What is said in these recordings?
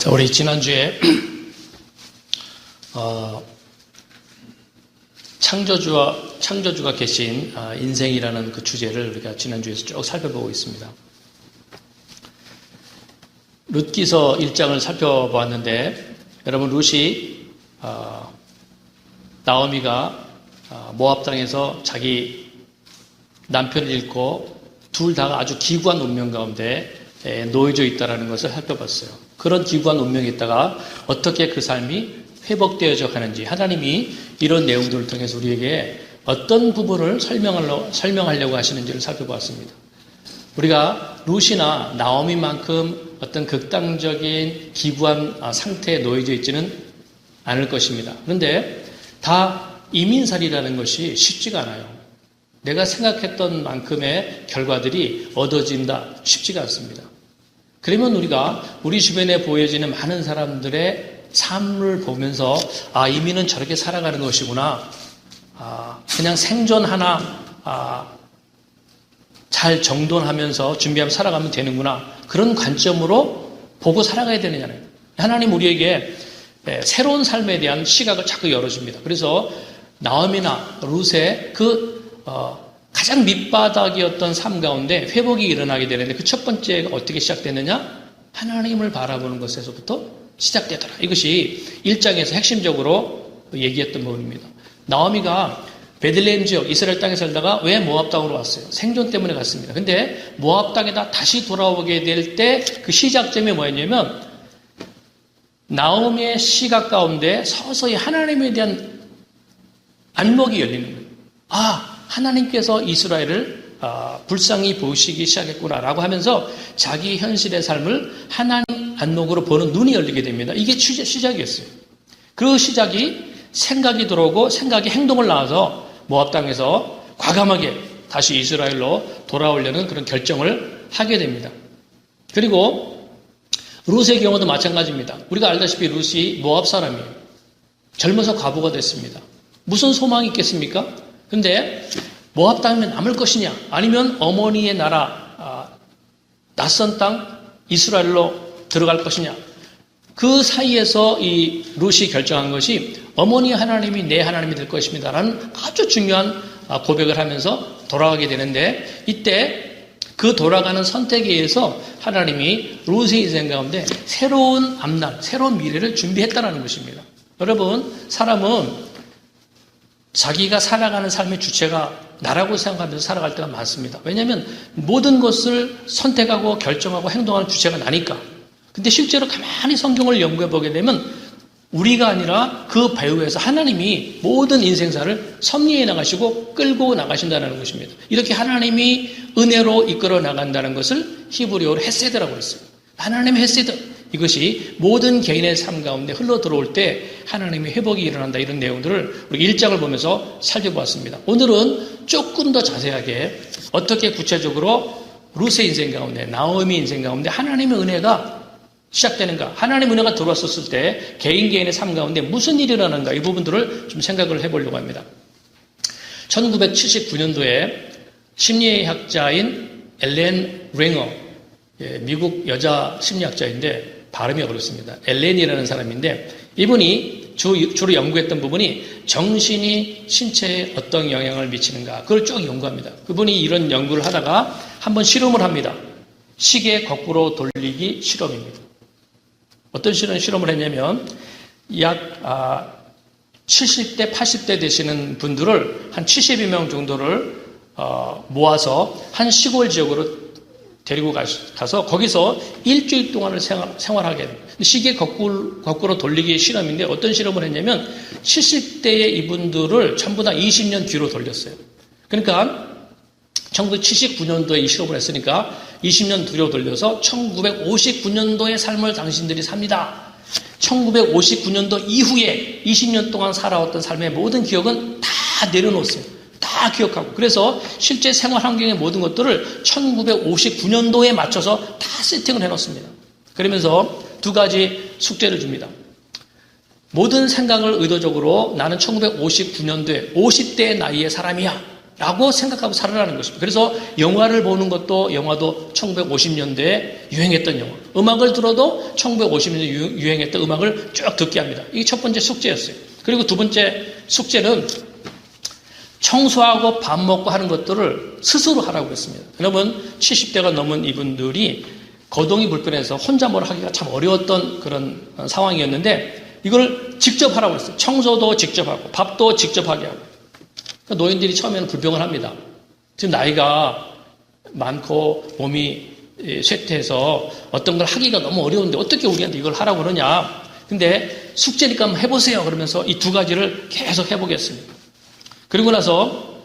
자, 우리 지난주에 창조주가 계신 인생이라는 그 주제를 우리가 지난주에서 쭉 살펴보고 있습니다. 룻기서 1장을 살펴보았는데, 여러분 룻이 나오미가 모압 땅에서 자기 남편을 잃고 둘 다가 아주 기구한 운명 가운데 놓여져 있다는 것을 살펴봤어요. 그런 기구한 운명에 있다가 어떻게 그 삶이 회복되어져 가는지, 하나님이 이런 내용들을 통해서 우리에게 어떤 부분을 설명하려고 하시는지를 살펴보았습니다. 우리가 룻이나 나오미만큼 어떤 극단적인 기구한 상태에 놓여져 있지는 않을 것입니다. 그런데 다 이민살이라는 것이 쉽지가 않아요. 내가 생각했던 만큼의 결과들이 얻어진다 쉽지가 않습니다. 그러면 우리가 우리 주변에 보여지는 많은 사람들의 삶을 보면서 이민은 저렇게 살아가는 것이구나, 그냥 생존 하나 잘 정돈하면서 준비하면 살아가면 되는구나, 그런 관점으로 보고 살아가야 되느냐는, 하나님 우리에게 새로운 삶에 대한 시각을 자꾸 열어줍니다. 그래서 나오미나 룻의 가장 밑바닥이었던 삶 가운데 회복이 일어나게 되는데, 그 첫 번째가 어떻게 시작됐느냐? 하나님을 바라보는 것에서부터 시작되더라. 이것이 1장에서 핵심적으로 얘기했던 부분입니다. 나오미가 베들레헴 지역 이스라엘 땅에 살다가 왜 모압 땅으로 왔어요? 생존 때문에 갔습니다. 근데 모압 땅에다 다시 돌아오게 될 때 그 시작점이 뭐였냐면, 나오미의 시각 가운데 서서히 하나님에 대한 안목이 열리는 거예요. 하나님께서 이스라엘을 불쌍히 보시기 시작했구나라고 하면서 자기 현실의 삶을 하나님 안목으로 보는 눈이 열리게 됩니다. 이게 시작이었어요. 그 시작이 생각이 들어오고 생각이 행동을 낳아서 모압 땅에서 과감하게 다시 이스라엘로 돌아오려는 그런 결정을 하게 됩니다. 그리고 룻의 경우도 마찬가지입니다. 우리가 알다시피 룻이 모압 사람이에요. 젊어서 과부가 됐습니다. 무슨 소망이 있겠습니까? 근데 모압 땅이면 남을 것이냐, 아니면 어머니의 나라 낯선 땅 이스라엘로 들어갈 것이냐, 그 사이에서 이 룻이 결정한 것이 어머니 하나님이 내 하나님이 될 것입니다라는 아주 중요한 고백을 하면서 돌아가게 되는데, 이때 그 돌아가는 선택에 의해서 하나님이 룻의 인생 가운데 새로운 앞날, 새로운 미래를 준비했다는 것입니다. 여러분, 사람은 자기가 살아가는 삶의 주체가 나라고 생각하면서 살아갈 때가 많습니다. 왜냐하면 모든 것을 선택하고 결정하고 행동하는 주체가 나니까. 근데 실제로 가만히 성경을 연구해 보게 되면 우리가 아니라 그 배후에서 하나님이 모든 인생사를 섭리해 나가시고 끌고 나가신다는 것입니다. 이렇게 하나님이 은혜로 이끌어 나간다는 것을 히브리어로 헤세드라고 했어요. 하나님의 헤세드. 이것이 모든 개인의 삶 가운데 흘러 들어올 때 하나님의 회복이 일어난다, 이런 내용들을 우리 1장을 보면서 살펴보았습니다. 오늘은 조금 더 자세하게 어떻게 구체적으로 룻의 인생 가운데, 나오미 인생 가운데 하나님의 은혜가 시작되는가, 하나님의 은혜가 들어왔었을 때 개인의 삶 가운데 무슨 일이 일어나는가, 이 부분들을 좀 생각을 해보려고 합니다. 1979년도에 심리학자인 엘렌 링어, 미국 여자 심리학자인데 발음이 어렵습니다. 엘렌이라는 사람인데, 이분이 주로 연구했던 부분이 정신이 신체에 어떤 영향을 미치는가, 그걸 쭉 연구합니다. 그분이 이런 연구를 하다가 한번 실험을 합니다. 시계 거꾸로 돌리기 실험입니다. 어떤 실험을 했냐면, 약 70대, 80대 되시는 분들을 한 72명 정도를 모아서 한 시골 지역으로 데리고 가서 거기서 일주일 동안을 생활하게 됩니다. 시계 거꾸로 돌리기 실험인데, 어떤 실험을 했냐면 70대의 이분들을 전부 다 20년 뒤로 돌렸어요. 그러니까 1979년도에 이 실험을 했으니까 20년 뒤로 돌려서 1959년도의 삶을 당신들이 삽니다. 1959년도 이후에 20년 동안 살아왔던 삶의 모든 기억은 다 내려놓았어요. 다 기억하고, 그래서 실제 생활 환경의 모든 것들을 1959년도에 맞춰서 다 세팅을 해놓습니다. 그러면서 두 가지 숙제를 줍니다. 모든 생각을 의도적으로 나는 1959년도에 50대의 나이의 사람이야, 라고 생각하고 살아라는 것입니다. 그래서 영화를 보는 것도 영화도 1950년대에 유행했던 영화. 음악을 들어도 1950년대에 유행했던 음악을 쭉 듣게 합니다. 이게 첫 번째 숙제였어요. 그리고 두 번째 숙제는 청소하고 밥 먹고 하는 것들을 스스로 하라고 했습니다. 여러분 70대가 넘은 이분들이 거동이 불편해서 혼자 뭘 하기가 참 어려웠던 그런 상황이었는데 이걸 직접 하라고 했어요. 청소도 직접 하고 밥도 직접 하게 하고. 그러니까 노인들이 처음에는 불평을 합니다. 지금 나이가 많고 몸이 쇠퇴해서 어떤 걸 하기가 너무 어려운데 어떻게 우리한테 이걸 하라고 그러냐. 근데 숙제니까 한번 해보세요. 그러면서 이 두 가지를 계속 해보겠습니다. 그리고 나서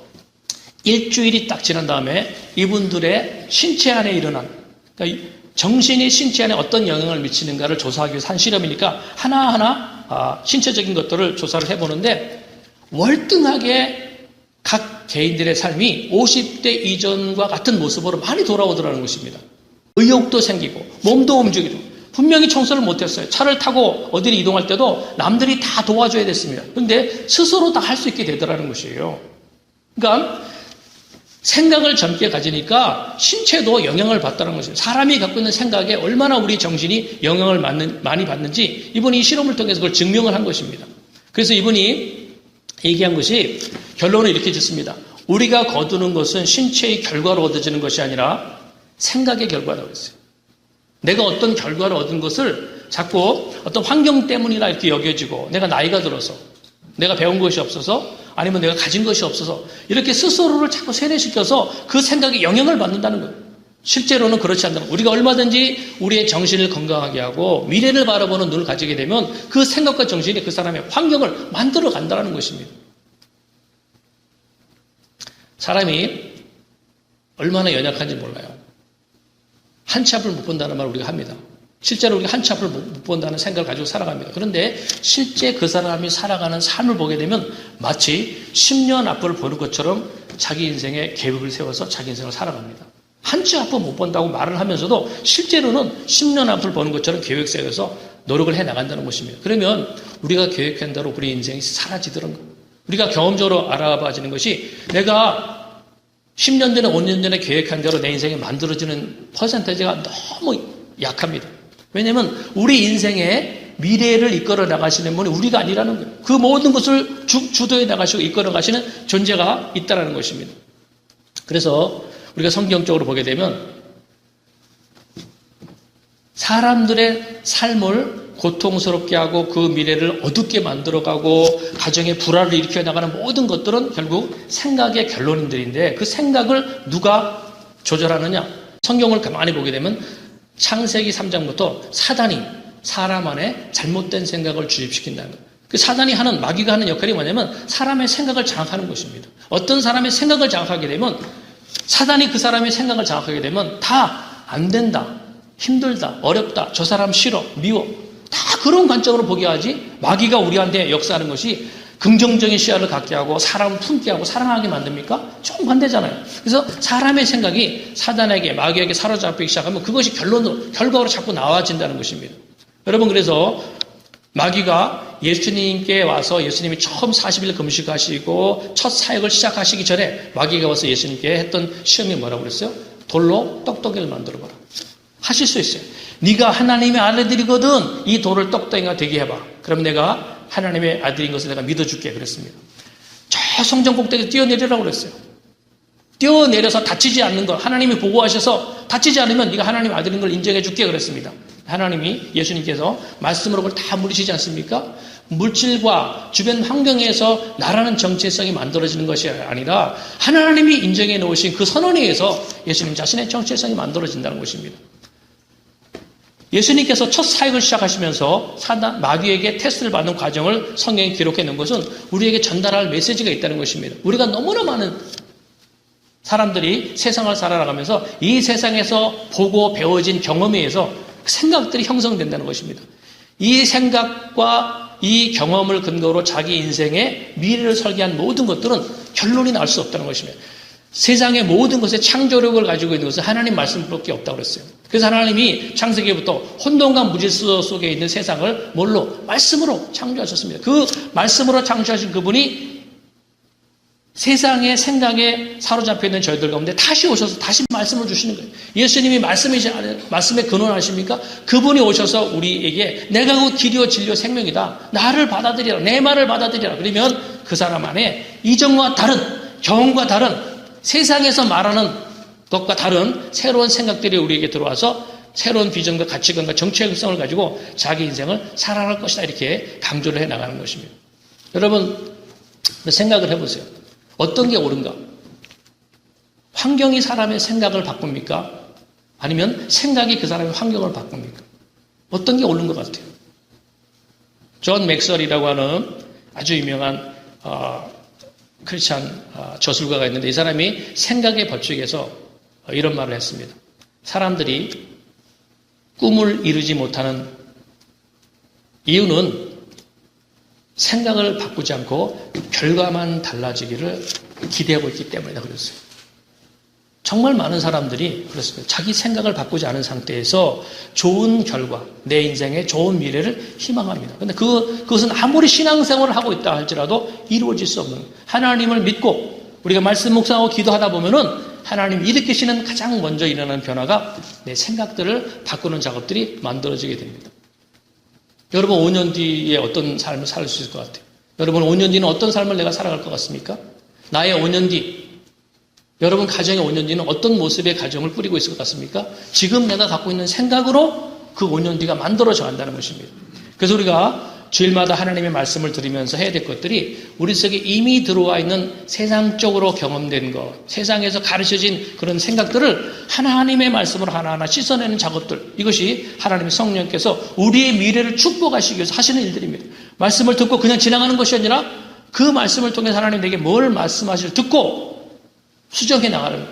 일주일이 딱 지난 다음에 이분들의 신체 안에 일어난, 그러니까 정신이 신체 안에 어떤 영향을 미치는가를 조사하기 위해서 한 실험이니까 하나하나 신체적인 것들을 조사를 해보는데 월등하게 각 개인들의 삶이 50대 이전과 같은 모습으로 많이 돌아오더라는 것입니다. 의욕도 생기고 몸도 움직이고 분명히 청소를 못했어요. 차를 타고 어디를 이동할 때도 남들이 다 도와줘야 됐습니다. 그런데 스스로 다 할 수 있게 되더라는 것이에요. 그러니까 생각을 젊게 가지니까 신체도 영향을 받다는 것이에요. 사람이 갖고 있는 생각에 얼마나 우리 정신이 영향을 많이 받는지 이분이 실험을 통해서 그걸 증명을 한 것입니다. 그래서 이분이 얘기한 것이 결론을 이렇게 짓습니다. 우리가 거두는 것은 신체의 결과로 얻어지는 것이 아니라 생각의 결과라고 했어요. 내가 어떤 결과를 얻은 것을 자꾸 어떤 환경 때문이나 이렇게 여겨지고 내가 나이가 들어서 내가 배운 것이 없어서 아니면 내가 가진 것이 없어서 이렇게 스스로를 자꾸 세뇌시켜서 그 생각에 영향을 받는다는 거예요. 실제로는 그렇지 않다는 거예요. 우리가 얼마든지 우리의 정신을 건강하게 하고 미래를 바라보는 눈을 가지게 되면 그 생각과 정신이 그 사람의 환경을 만들어 간다는 것입니다. 사람이 얼마나 연약한지 몰라요. 한 치 앞을 못 본다는 말을 우리가 합니다. 실제로 우리가 한 치 앞을 못 본다는 생각을 가지고 살아갑니다. 그런데 실제 그 사람이 살아가는 삶을 보게 되면 마치 10년 앞을 보는 것처럼 자기 인생에 계획을 세워서 자기 인생을 살아갑니다. 한 치 앞을 못 본다고 말을 하면서도 실제로는 10년 앞을 보는 것처럼 계획 세워서 노력을 해 나간다는 것입니다. 그러면 우리가 계획한 대로 우리 인생이 사라지더라는 거예요. 우리가 경험적으로 알아봐지는 것이 내가 10년 전에 5년 전에 계획한 대로 내 인생이 만들어지는 퍼센테이지가 너무 약합니다. 왜냐하면 우리 인생의 미래를 이끌어 나가시는 분이 우리가 아니라는 거예요. 그 모든 것을 주도해 나가시고 이끌어 가시는 존재가 있다는 것입니다. 그래서 우리가 성경적으로 보게 되면 사람들의 삶을 고통스럽게 하고 그 미래를 어둡게 만들어가고 가정의 불화를 일으켜 나가는 모든 것들은 결국 생각의 결론들인데 그 생각을 누가 조절하느냐? 성경을 가만히 보게 되면 창세기 3장부터 사단이 사람 안에 잘못된 생각을 주입시킨다는 거예요. 그 사단이 하는 마귀가 하는 역할이 뭐냐면 사람의 생각을 장악하는 것입니다. 어떤 사람의 생각을 장악하게 되면 사단이 그 사람의 생각을 장악하게 되면 다 안 된다, 힘들다, 어렵다, 저 사람 싫어, 미워 다 그런 관점으로 보게 하지 마귀가 우리한테 역사하는 것이 긍정적인 시야를 갖게 하고 사람을 품게 하고 사랑하게 만듭니까? 정반대잖아요. 그래서 사람의 생각이 사단에게 마귀에게 사로잡히기 시작하면 그것이 결과로 자꾸 나와진다는 것입니다. 여러분 그래서 마귀가 예수님께 와서 예수님이 처음 40일 금식하시고 첫 사역을 시작하시기 전에 마귀가 와서 예수님께 했던 시험이 뭐라고 그랬어요? 돌로 떡떡이를 만들어봐라. 하실 수 있어요. 네가 하나님의 아들이거든 이 돌을 떡떡이가 되게 해봐. 그럼 내가 하나님의 아들인 것을 내가 믿어줄게 그랬습니다. 저 성전 꼭대기에 뛰어내리라고 그랬어요. 뛰어내려서 다치지 않는 것 하나님이 보고하셔서 다치지 않으면 네가 하나님의 아들인 걸 인정해줄게 그랬습니다. 하나님이 예수님께서 말씀으로 그걸 다 물으시지 않습니까? 물질과 주변 환경에서 나라는 정체성이 만들어지는 것이 아니라 하나님이 인정해 놓으신 그 선언에 의해서 예수님 자신의 정체성이 만들어진다는 것입니다. 예수님께서 첫 사역을 시작하시면서 마귀에게 테스트를 받는 과정을 성경에 기록해 놓은 것은 우리에게 전달할 메시지가 있다는 것입니다. 우리가 너무나 많은 사람들이 세상을 살아나가면서 이 세상에서 보고 배워진 경험에 의해서 생각들이 형성된다는 것입니다. 이 생각과 이 경험을 근거로 자기 인생의 미래를 설계한 모든 것들은 결론이 나올 수 없다는 것입니다. 세상의 모든 것의 창조력을 가지고 있는 것은 하나님 말씀밖에 없다고 그랬어요. 그래서 하나님이 창세기부터 혼돈과 무질서 속에 있는 세상을 뭘로? 말씀으로 창조하셨습니다. 그 말씀으로 창조하신 그분이 세상의 생각에 사로잡혀 있는 저희들 가운데 다시 오셔서 다시 말씀을 주시는 거예요. 예수님이 말씀에 근원하십니까? 그분이 오셔서 우리에게 내가 곧 길이요 진리요 생명이다. 나를 받아들이라. 내 말을 받아들이라. 그러면 그 사람 안에 이전과 다른, 경험과 다른, 세상에서 말하는 것과 다른 새로운 생각들이 우리에게 들어와서 새로운 비전과 가치관과 정치의 성을 가지고 자기 인생을 살아갈 것이다. 이렇게 강조를 해나가는 것입니다. 여러분 생각을 해보세요. 어떤 게 옳은가? 환경이 사람의 생각을 바꿉니까? 아니면 생각이 그 사람의 환경을 바꿉니까? 어떤 게 옳은 것 같아요? 존 맥설이라고 하는 아주 유명한 크리스찬 저술가가 있는데 이 사람이 생각의 법칙에서 이런 말을 했습니다. 사람들이 꿈을 이루지 못하는 이유는 생각을 바꾸지 않고 결과만 달라지기를 기대하고 있기 때문이다 그랬어요. 정말 많은 사람들이 그렇습니다. 자기 생각을 바꾸지 않은 상태에서 좋은 결과, 내 인생의 좋은 미래를 희망합니다. 그런데 그것은 아무리 신앙생활을 하고 있다 할지라도 이루어질 수 없는 거예요. 하나님을 믿고 우리가 말씀 묵상하고 기도하다 보면은 하나님 일으키시는 가장 먼저 일어나는 변화가 내 생각들을 바꾸는 작업들이 만들어지게 됩니다. 여러분 5년 뒤에 어떤 삶을 살 수 있을 것 같아요? 여러분 5년 뒤는 어떤 삶을 내가 살아갈 것 같습니까? 나의 5년 뒤, 여러분 가정의 5년 뒤는 어떤 모습의 가정을 꾸리고 있을 것 같습니까? 지금 내가 갖고 있는 생각으로 그 5년 뒤가 만들어져 간다는 것입니다. 그래서 우리가 주일마다 하나님의 말씀을 들으면서 해야 될 것들이 우리 속에 이미 들어와 있는 세상적으로 경험된 것, 세상에서 가르쳐진 그런 생각들을 하나님의 말씀으로 하나하나 씻어내는 작업들, 이것이 하나님의 성령께서 우리의 미래를 축복하시기 위해서 하시는 일들입니다. 말씀을 듣고 그냥 지나가는 것이 아니라 그 말씀을 통해 하나님 내게 뭘 말씀하시를 듣고 수정해 나가는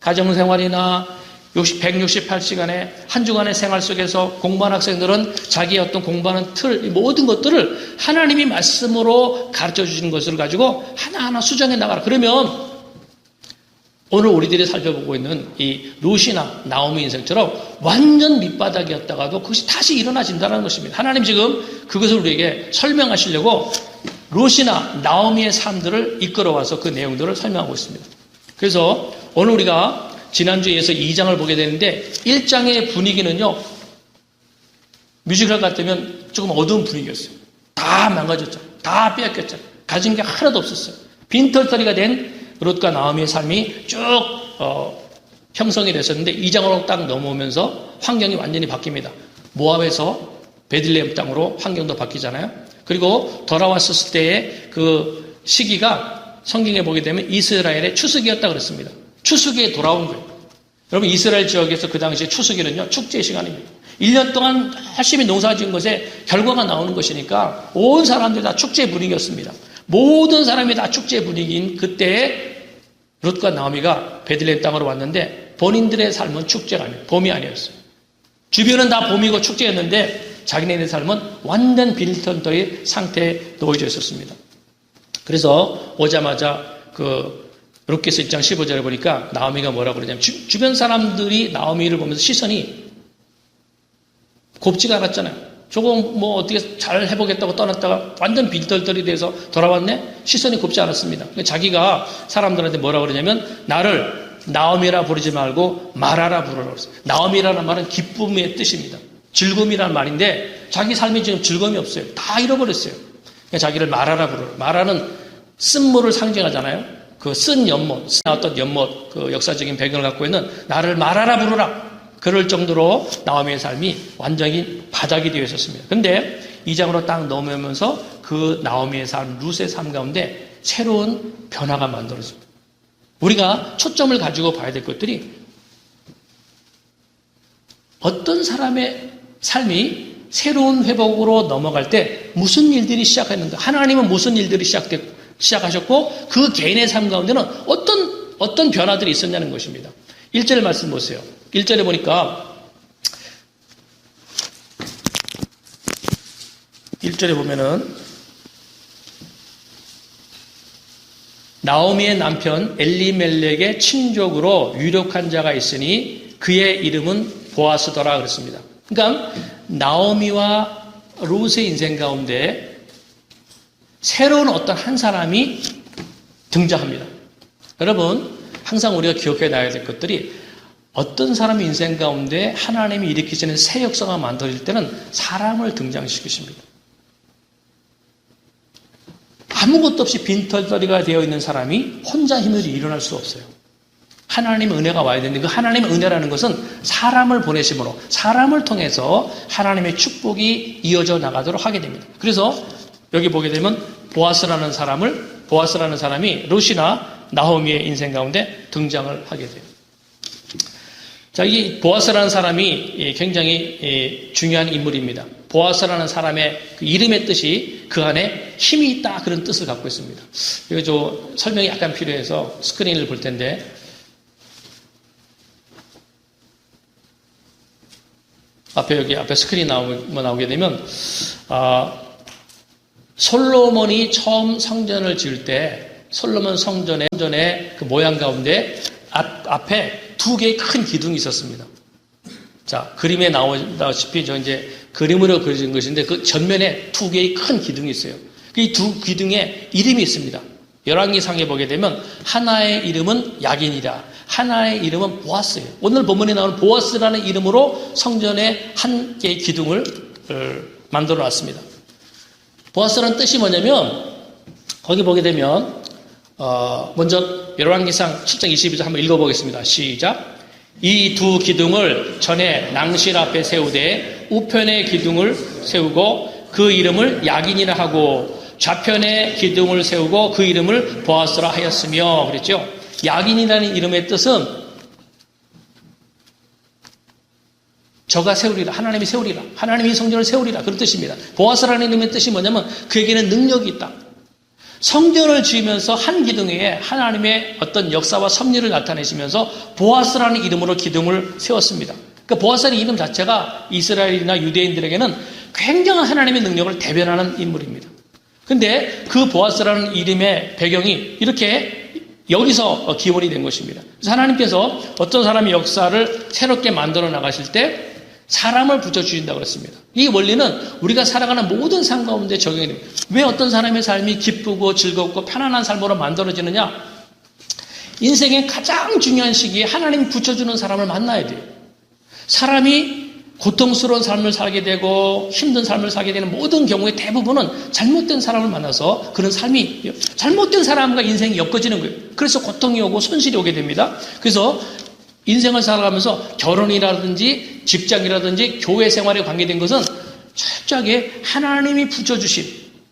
가정생활이나 168시간의 한 주간의 생활 속에서 공부한 학생들은 자기의 어떤 공부하는 틀, 모든 것들을 하나님이 말씀으로 가르쳐 주시는 것을 가지고 하나하나 수정해 나가라. 그러면 오늘 우리들이 살펴보고 있는 이 룻이나 나오미 인생처럼 완전 밑바닥이었다가도 그것이 다시 일어나진다는 것입니다. 하나님 지금 그것을 우리에게 설명하시려고 룻이나 나오미의 삶들을 이끌어와서 그 내용들을 설명하고 있습니다. 그래서 오늘 우리가 지난주에 이어서 2장을 보게 되는데 1장의 분위기는요. 뮤지컬 같으면 조금 어두운 분위기였어요. 다 망가졌죠. 다 빼앗겼죠. 가진 게 하나도 없었어요. 빈털터리가 된 룻과 나오미의 삶이 쭉 형성이 됐었는데 2장으로 딱 넘어오면서 환경이 완전히 바뀝니다. 모압에서 베들레헴 땅으로 환경도 바뀌잖아요. 그리고 돌아왔을 때의 그 시기가 성경에 보게 되면 이스라엘의 추수기였다 그랬습니다. 추수기에 돌아온 거예요. 여러분 이스라엘 지역에서 그 당시에 추수기는요. 축제 시간입니다. 1년 동안 열심히 농사 지은 것에 결과가 나오는 것이니까 온 사람들이 다 축제 분위기였습니다. 모든 사람이 다 축제 분위기인 그때에 룻과 나오미가 베들레헴 땅으로 왔는데 본인들의 삶은 축제가 아니에요. 봄이 아니었어요. 주변은 다 봄이고 축제였는데 자기네의 삶은 완전 빈털터리 상태에 놓여져 있었습니다. 그래서 오자마자 룻기서 1장 15절에 보니까 나오미가 뭐라고 그러냐면 주변 사람들이 나오미를 보면서 시선이 곱지가 않았잖아요. 조금 뭐 어떻게 잘 해보겠다고 떠났다가 완전 빈털터리 돼서 돌아왔네? 시선이 곱지 않았습니다. 자기가 사람들한테 뭐라고 그러냐면 나를 나오미라 부르지 말고 마라라 부르라고 그랬어요. 나오미라는 말은 기쁨의 뜻입니다. 즐거움이라는 말인데 자기 삶이 지금 즐거움이 없어요. 다 잃어버렸어요. 자기를 마라라 부르라. 마라는 쓴물을 상징하잖아요. 그 쓴 연못, 어떤 연못, 그 역사적인 배경을 갖고 있는 나를 마라라 부르라. 그럴 정도로 나오미의 삶이 완전히 바닥이 되어 있었습니다. 그런데 2장으로 딱 넘어오면서 그 나오미의 삶, 룻의 삶 가운데 새로운 변화가 만들어집니다. 우리가 초점을 가지고 봐야 될 것들이 어떤 사람의 삶이 새로운 회복으로 넘어갈 때 무슨 일들이 시작했는가? 하나님은 무슨 일들이 시작하셨고 그 개인의 삶 가운데는 어떤 변화들이 있었냐는 것입니다. 1절 말씀 보세요. 1절에 보니까 1절에 보면은 나오미의 남편 엘리멜렉의 친족으로 유력한 자가 있으니 그의 이름은 보아스더라 그랬습니다. 그러니까 나오미와 룻의 인생 가운데 새로운 어떤 한 사람이 등장합니다. 여러분, 항상 우리가 기억해 놔야 될 것들이 어떤 사람의 인생 가운데 하나님이 일으키시는 새 역사가 만들어질 때는 사람을 등장시키십니다. 아무것도 없이 빈털터리가 되어 있는 사람이 혼자 힘으로 일어날 수 없어요. 하나님의 은혜가 와야 되는데 그 하나님의 은혜라는 것은 사람을 보내심으로 사람을 통해서 하나님의 축복이 이어져 나가도록 하게 됩니다. 그래서 여기 보게 되면 보아스라는 사람이 룻이나 나오미의 인생 가운데 등장을 하게 돼요. 자, 이 보아스라는 사람이 굉장히 중요한 인물입니다. 보아스라는 사람의 그 이름의 뜻이 그 안에 힘이 있다 그런 뜻을 갖고 있습니다. 이거 설명이 약간 필요해서 스크린을 볼 텐데 앞에 스크린 나오게 되면 솔로몬이 처음 성전을 지을 때 솔로몬 성전의 그 모양 가운데 앞에 두 개의 큰 기둥이 있었습니다. 자, 그림에 나오다시피 저 이제 그림으로 그려진 것인데 그 전면에 두 개의 큰 기둥이 있어요. 이 두 기둥에 이름이 있습니다. 열왕기상에 보게 되면 하나의 이름은 야긴이라, 하나의 이름은 보아스예요. 오늘 본문에 나오는 보아스라는 이름으로 성전에 한 개의 기둥을 만들어 놨습니다. 보아스라는 뜻이 뭐냐면 거기 보게 되면 먼저 열왕기상 7장 22절 한번 읽어보겠습니다. 시작. 이 두 기둥을 전에 낭실 앞에 세우되 우편의 기둥을 세우고 그 이름을 야긴이라 하고 좌편의 기둥을 세우고 그 이름을 보아스라 하였으며 그랬죠. 야긴이라는 이름의 뜻은 저가 세우리라, 하나님이 세우리라, 하나님이 성전을 세우리라 그런 뜻입니다. 보아스라는 이름의 뜻이 뭐냐면 그에게는 능력이 있다. 성전을 지으면서 한 기둥에 하나님의 어떤 역사와 섭리를 나타내시면서 보아스라는 이름으로 기둥을 세웠습니다. 그러니까 보아스라는 이름 자체가 이스라엘이나 유대인들에게는 굉장한 하나님의 능력을 대변하는 인물입니다. 근데 그 보아스라는 이름의 배경이 이렇게 여기서 기원이 된 것입니다. 그래서 하나님께서 어떤 사람의 역사를 새롭게 만들어 나가실 때 사람을 붙여주신다고 그랬습니다. 이 원리는 우리가 살아가는 모든 삶 가운데 적용이 됩니다. 왜 어떤 사람의 삶이 기쁘고 즐겁고 편안한 삶으로 만들어지느냐? 인생의 가장 중요한 시기에 하나님이 붙여주는 사람을 만나야 돼요. 사람이 고통스러운 삶을 살게 되고 힘든 삶을 살게 되는 모든 경우에 대부분은 잘못된 사람을 만나서 그런 삶이 잘못된 사람과 인생이 엮어지는 거예요. 그래서 고통이 오고 손실이 오게 됩니다. 그래서 인생을 살아가면서 결혼이라든지 직장이라든지 교회 생활에 관계된 것은 철저하게 하나님이 붙여주신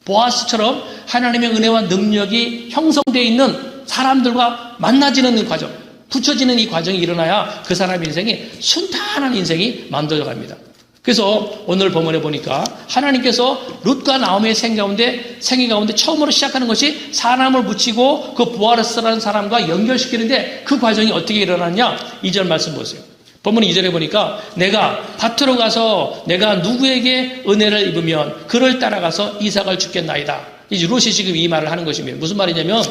보아스처럼 하나님의 은혜와 능력이 형성되어 있는 사람들과 만나지는 과정, 붙여지는 이 과정이 일어나야 그 사람의 인생이 순탄한 인생이 만들어갑니다. 그래서 오늘 본문에 보니까 하나님께서 룻과 나오미의 생애 가운데 처음으로 시작하는 것이 사람을 붙이고 그 보아스라는 사람과 연결시키는데 그 과정이 어떻게 일어났냐? 2절 말씀 보세요. 본문 2절에 보니까 내가 밭으로 가서 내가 누구에게 은혜를 입으면 그를 따라가서 이삭을 주겠나이다. 이제 룻이 지금 이 말을 하는 것입니다. 무슨 말이냐면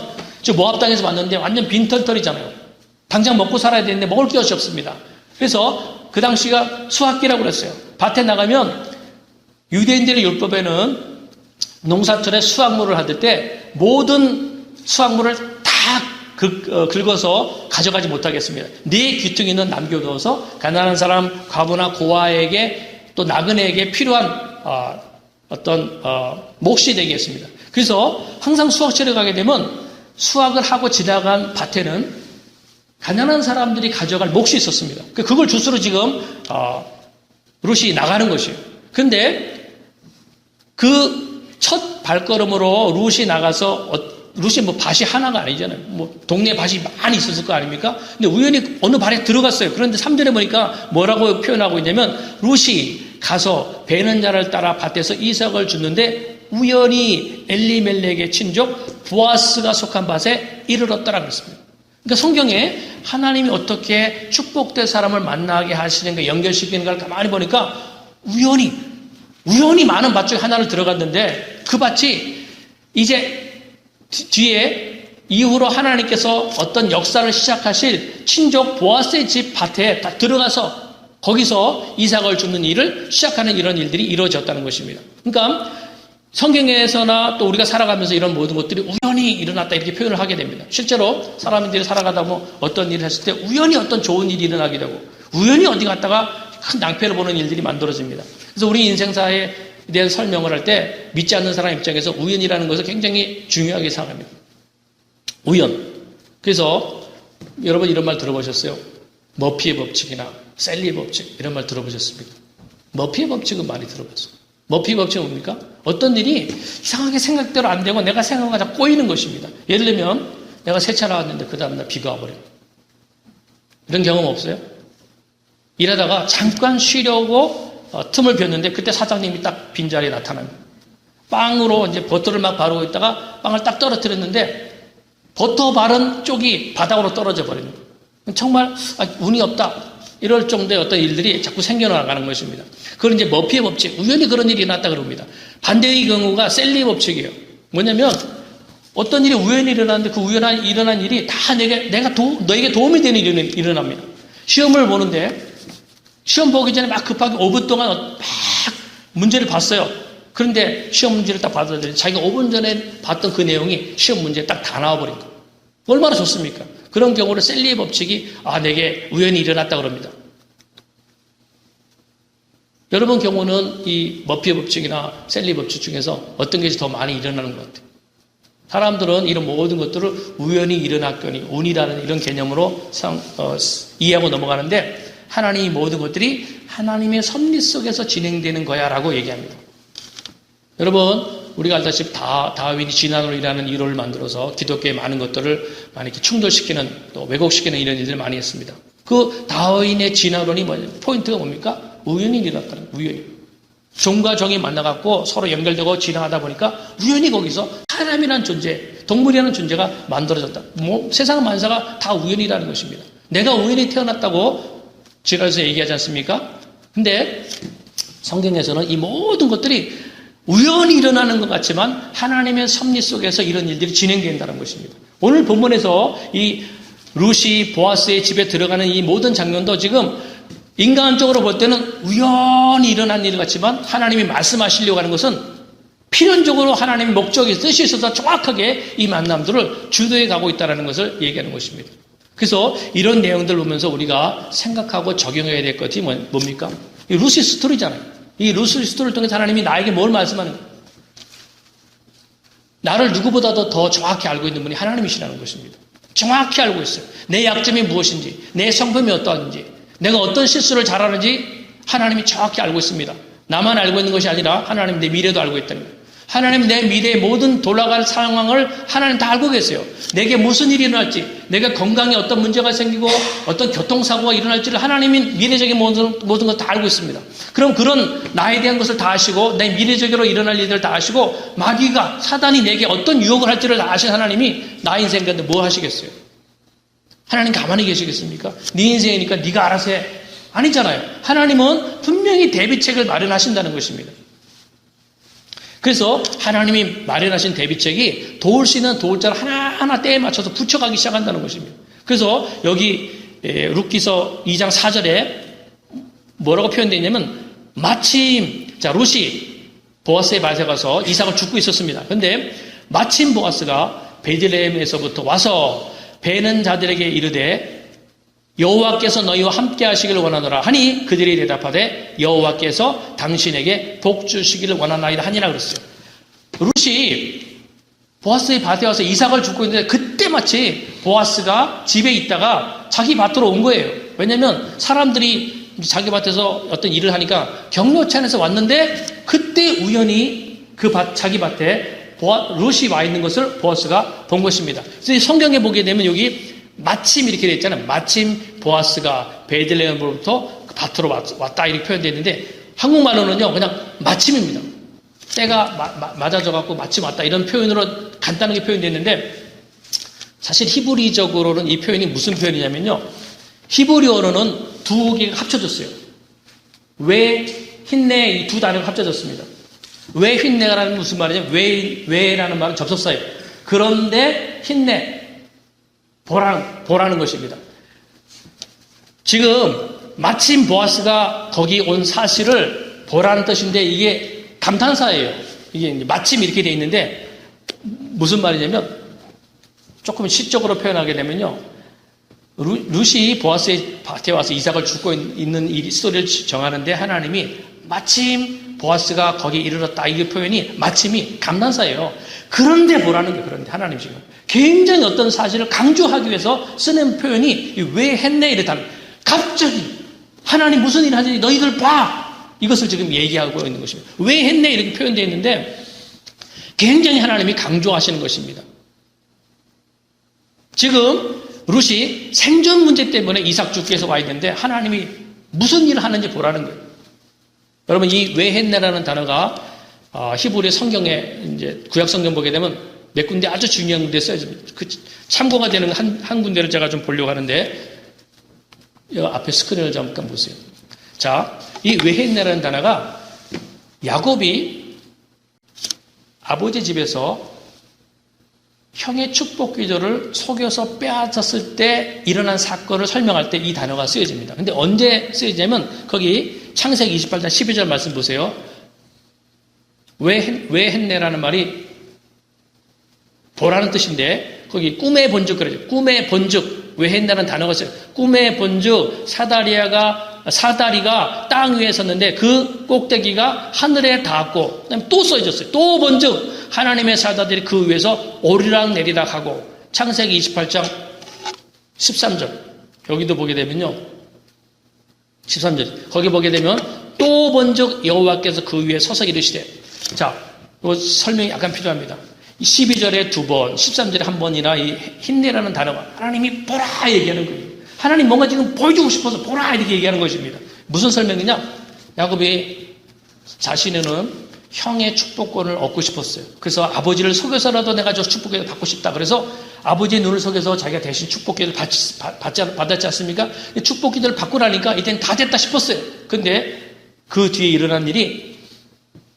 저 모압 땅에서 왔는데 완전 빈털터리잖아요. 당장 먹고 살아야 되는데 먹을 게 없습니다. 그래서 그 당시가 수확기라고 그랬어요. 밭에 나가면 유대인들의 율법에는 농사철에 수확물을 받을 때 모든 수확물을 다 긁어서 가져가지 못하겠습니다. 네 귀퉁이는 남겨두어서 가난한 사람, 과부나 고아에게 또 나그네에게 필요한 어떤 몫이 되겠습니다. 그래서 항상 수확철에 가게 되면 수확을 하고 지나간 밭에는 가난한 사람들이 가져갈 몫이 있었습니다. 그걸 주스로 지금 룻이 나가는 것이에요. 그런데 그 첫 발걸음으로 룻이 나가서 룻이 뭐 밭이 하나가 아니잖아요. 뭐 동네 밭이 많이 있었을 거 아닙니까? 근데 우연히 어느 밭에 들어갔어요. 그런데 3절에 보니까 뭐라고 표현하고 있냐면 룻이 가서 베는 자를 따라 밭에서 이삭을 줬는데 우연히 엘리멜렉의 친족 보아스가 속한 밭에 이르렀다라고 했습니다. 그러니까 성경에 하나님이 어떻게 축복된 사람을 만나게 하시는가 연결시키는 걸 가만히 보니까 우연히 많은 밭 중에 하나를 들어갔는데 그 밭이 이제 뒤에 이후로 하나님께서 어떤 역사를 시작하실 친족 보아스의 집 밭에 다 들어가서 거기서 이삭을 줍는 일을 시작하는 이런 일들이 이루어졌다는 것입니다. 그러니까 성경에서나 또 우리가 살아가면서 이런 모든 것들이 우연히 일어났다 이렇게 표현을 하게 됩니다. 실제로 사람들이 살아가다 보면 어떤 일을 했을 때 우연히 어떤 좋은 일이 일어나게 되고 우연히 어디 갔다가 큰 낭패를 보는 일들이 만들어집니다. 그래서 우리 인생사에 대한 설명을 할 때 믿지 않는 사람 입장에서 우연이라는 것을 굉장히 중요하게 생각합니다. 우연. 그래서 여러분 이런 말 들어보셨어요? 머피의 법칙이나 셀리의 법칙 이런 말 들어보셨습니까? 머피의 법칙은 많이 들어봤어요. 머피의 법칙은 뭡니까? 어떤 일이 이상하게 생각대로 안 되고 내가 생각하고 다 꼬이는 것입니다. 예를 들면 내가 세차 나왔는데 그 다음날 비가 와버려요. 이런 경험 없어요? 일하다가 잠깐 쉬려고 틈을 비웠는데 그때 사장님이 딱 빈자리에 나타납니다. 빵으로 이제 버터를 막 바르고 있다가 빵을 딱 떨어뜨렸는데 버터 바른 쪽이 바닥으로 떨어져 버리는 거예요. 정말 운이 없다. 이럴 정도의 어떤 일들이 자꾸 생겨나가는 것입니다. 그건 이제 머피의 법칙, 우연히 그런 일이 났다 그럽니다. 반대의 경우가 셀리의 법칙이에요. 뭐냐면 어떤 일이 우연히 일어났는데 그 우연히 일어난 일이 다 너에게 도움이 되는 일이 일어납니다. 시험을 보는데 시험 보기 전에 막 급하게 5분 동안 막 문제를 봤어요. 그런데 시험 문제를 딱 받았더니 자기가 5분 전에 봤던 그 내용이 시험 문제에 딱 다 나와버린 거예요. 얼마나 좋습니까? 그런 경우를 셀리의 법칙이 내게 우연히 일어났다 그럽니다. 여러분 경우는 이 머피의 법칙이나 셀리의 법칙 중에서 어떤 것이 더 많이 일어나는 것 같아요? 사람들은 이런 모든 것들을 우연히 일어났거니 운이라는 이런 개념으로 이해하고 넘어가는데 하나님이 모든 것들이 하나님의 섭리 속에서 진행되는 거야 라고 얘기합니다. 여러분 우리가 알다시피 다윈이 진화론이라는 일하는 이론을 만들어서 기독교의 많은 것들을 많이 이렇게 충돌시키는 또 왜곡시키는 이런 일들을 많이 했습니다. 그 다윈의 진화론이 포인트가 뭡니까? 우연히 일어났다는 거예요. 우연히. 종과 종이 만나갖고 서로 연결되고 진화하다 보니까 우연히 거기서 사람이라는 존재, 동물이라는 존재가 만들어졌다. 세상 만사가 다 우연이라는 것입니다. 내가 우연히 태어났다고 지라에서 얘기하지 않습니까? 근데 성경에서는 이 모든 것들이 우연히 일어나는 것 같지만 하나님의 섭리 속에서 이런 일들이 진행된다는 것입니다. 오늘 본문에서 이 루시 보아스의 집에 들어가는 이 모든 장면도 지금 인간적으로 볼 때는 우연히 일어난 일 같지만 하나님이 말씀하시려고 하는 것은 필연적으로 하나님의 목적이 뜻이 있어서 정확하게 이 만남들을 주도해 가고 있다는 것을 얘기하는 것입니다. 그래서 이런 내용들을 보면서 우리가 생각하고 적용해야 될 것이 뭡니까? 이 루시 스토리잖아요. 이 루시 스토리를 통해서 하나님이 나에게 뭘 말씀하는 거예요? 나를 누구보다도 더 정확히 알고 있는 분이 하나님이시라는 것입니다. 정확히 알고 있어요. 내 약점이 무엇인지, 내 성품이 어떠한지, 내가 어떤 실수를 잘하는지 하나님이 정확히 알고 있습니다. 나만 알고 있는 것이 아니라 하나님 내 미래도 알고 있다는 거예요. 하나님 내 미래의 모든 돌아갈 상황을 하나님 다 알고 계세요. 내게 무슨 일이 일어날지, 내가 건강에 어떤 문제가 생기고 어떤 교통사고가 일어날지를 하나님이 미래적인 모든 것 다 알고 있습니다. 그럼 그런 나에 대한 것을 다 아시고 내 미래적으로 일어날 일들을 다 아시고 마귀가 사단이 내게 어떤 유혹을 할지를 다 아신 하나님이 나 인생 가운데 뭐 하시겠어요? 하나님 가만히 계시겠습니까? 네 인생이니까 네가 알아서 해. 아니잖아요. 하나님은 분명히 대비책을 마련하신다는 것입니다. 그래서 하나님이 마련하신 대비책이 도울 수 있는 도울자를 하나하나 때에 맞춰서 붙여가기 시작한다는 것입니다. 그래서 여기 룻기서 2장 4절에 뭐라고 표현되어 있냐면 마침 룻이 보아스의 밭에 가서 이삭을 줍고 있었습니다. 그런데 마침 보아스가 베들레헴에서부터 와서 베는 자들에게 이르되 여호와께서 너희와 함께 하시기를 원하노라 하니 그들이 대답하되 여호와께서 당신에게 복 주시기를 원하나이다 하니라 그랬어요. 룻이 보아스의 밭에 와서 이삭을 줍고 있는데 그때 마치 보아스가 집에 있다가 자기 밭으로 온 거예요. 왜냐하면 사람들이 자기 밭에서 어떤 일을 하니까 격려치 않아서 왔는데 그때 우연히 자기 밭에 룻이 와 있는 것을 보아스가 본 것입니다. 그래서 성경에 보게 되면 여기 마침 이렇게 되어 있잖아요. 마침 보아스가 베들레헴으로부터 밭으로 왔다 이렇게 표현되어 있는데 한국말로는요 그냥 마침입니다. 때가 맞아져갖고 마침 왔다 이런 표현으로 간단하게 표현되어 있는데 사실 히브리적으로는 이 표현이 무슨 표현이냐면요. 히브리어로는 두 개가 합쳐졌어요. 왜 흰내 이 두 단어가 합쳐졌습니다. 왜 흰내라는 무슨 말이냐면 왜라는 말은 접속사예요. 그런데 흰내 보라는 것입니다. 지금 마침 보아스가 거기 온 사실을 보라는 뜻인데 이게 감탄사예요. 이게 이제 마침 이렇게 돼 있는데 무슨 말이냐면 조금 시적으로 표현하게 되면요. 룻이 보아스의 밭에 와서 이삭을 죽고 있는 이 스토리를 정하는데 하나님이 마침 보아스가 거기에 이르렀다. 이 표현이 마침이 감난사예요. 그런데 보라는 게 그런데 하나님 지금 굉장히 어떤 사실을 강조하기 위해서 쓰는 표현이 왜 했네 이랬다는 갑자기 하나님 무슨 일 하지 너희들 봐 이것을 지금 얘기하고 있는 것입니다. 왜 했네 이렇게 표현되어 있는데 굉장히 하나님이 강조하시는 것입니다. 지금 룻이 생존 문제 때문에 이삭 죽기 위해서 와 있는데 하나님이 무슨 일을 하는지 보라는 거예요. 여러분 이 왜 했네라는 단어가 히브리 성경에 이제 구약 성경 보게 되면 몇 군데 아주 중요한 군데 써집니다. 그 참고가 되는 한 군데를 제가 좀 보려고 하는데 이 앞에 스크린을 잠깐 보세요. 자, 이 왜 했네라는 단어가 야곱이 아버지 집에서 형의 축복 기도를 속여서 빼앗았을 때 일어난 사건을 설명할 때 이 단어가 쓰여집니다. 근데 언제 쓰여지냐면 거기 창세기 28장 12절 말씀 보세요. 왜 했네라는 말이 보라는 뜻인데 거기 꿈의 본즉 그러죠. 꿈의 본즉 왜 했네라는 단어가 써요. 꿈의 본즉 사다리가 땅 위에 섰는데 그 꼭대기가 하늘에 닿았고 그다음에 또 써졌어요. 또 본즉 하나님의 사다들이 그 위에서 오르락 내리락 하고 창세기 28장 13절 여기도 보게 되면요. 13절 거기 보게 되면 또 본즉 여호와께서 그 위에 서서 이르시되 자, 이 설명이 약간 필요합니다. 12절에 두 번, 13절에 한 번이나 이 힘내라는 단어가 하나님이 보라 얘기하는 거예요. 하나님 뭔가 지금 보여주고 싶어서 보라 이렇게 얘기하는 것입니다. 무슨 설명이냐? 야곱이 자신은 형의 축복권을 얻고 싶었어요. 그래서 아버지를 속여서라도 내가 저 축복권을 받고 싶다. 그래서 아버지의 눈을 속여서 자기가 대신 축복권을 받았지 않습니까? 축복권을 받고 나니까 이젠 다 됐다 싶었어요. 근데 그 뒤에 일어난 일이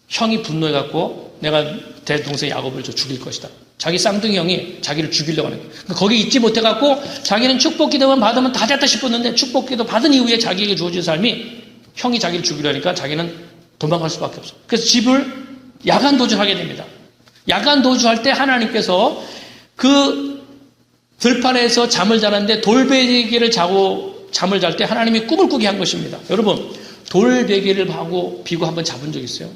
형이 분노해갖고 내가 내 동생 야곱을 죽일 것이다. 자기 쌍둥이 형이 자기를 죽이려고 하는 거예요. 그러니까 거기 잊지 못해갖고 자기는 축복 기도만 받으면 다 됐다 싶었는데 축복 기도 받은 이후에 자기에게 주어진 삶이 형이 자기를 죽이려 하니까 자기는 도망갈 수밖에 없어요. 그래서 집을 야간 도주하게 됩니다. 야간 도주할 때 하나님께서 그 들판에서 잠을 자는데 돌베개를 자고 잠을 잘 때 하나님이 꿈을 꾸게 한 것입니다. 여러분 돌베개를 비고 한번 잡은 적 있어요?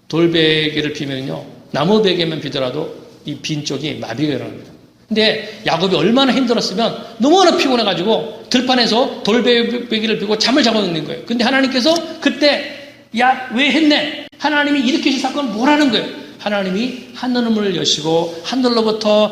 돌베개를 비면요. 나무 베개만 비더라도 이 빈 쪽이 마비가 일어납니다. 근데 야곱이 얼마나 힘들었으면 너무나 피곤해가지고 들판에서 돌베개를 비고 잠을 자고 있는 거예요. 근데 하나님께서 그때 야, 왜 했네? 하나님이 일으키신 사건은 뭐라는 거예요? 하나님이 하늘문을 여시고 하늘로부터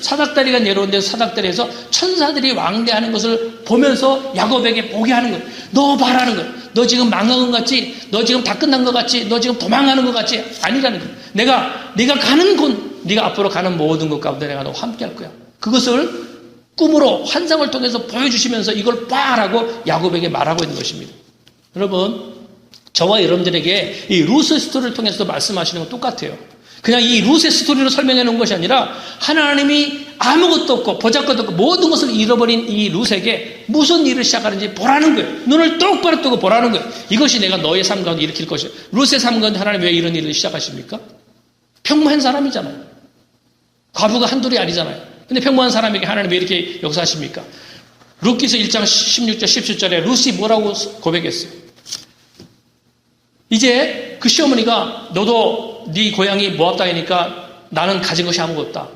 사닥다리가 내려오는데 사닥다리에서 천사들이 왕래하는 것을 보면서 야곱에게 보게 하는 거예요. 너 봐라는 거예요. 너 지금 망한 것 같지? 너 지금 다 끝난 것 같지? 너 지금 도망가는 것 같지? 아니라는 거예요. 네가 가는 곳, 네가 앞으로 가는 모든 것 가운데 내가 너와 함께 할 거야. 그것을 꿈으로 환상을 통해서 보여주시면서 이걸 봐라고 야곱에게 말하고 있는 것입니다. 여러분 저와 여러분들에게 이 룻의 스토리를 통해서도 말씀하시는 건 똑같아요. 그냥 이 룻의 스토리로 설명해 놓은 것이 아니라 하나님이 아무것도 없고 보잘것도 없고 모든 것을 잃어버린 이 룻에게 무슨 일을 시작하는지 보라는 거예요. 눈을 똑바로 뜨고 보라는 거예요. 이것이 내가 너의 삶 가운데 일으킬 것이에요. 룻의 삶 가운데 하나님 왜 이런 일을 시작하십니까? 평범한 사람이잖아요. 과부가 한둘이 아니잖아요. 근데 평범한 사람에게 하나님 왜 이렇게 역사하십니까? 룻기서 1장 16절 17절에 룻이 뭐라고 고백했어요? 이제 그 시어머니가 너도 네 고향이 모압 땅이니까 나는 가진 것이 아무것도 없다.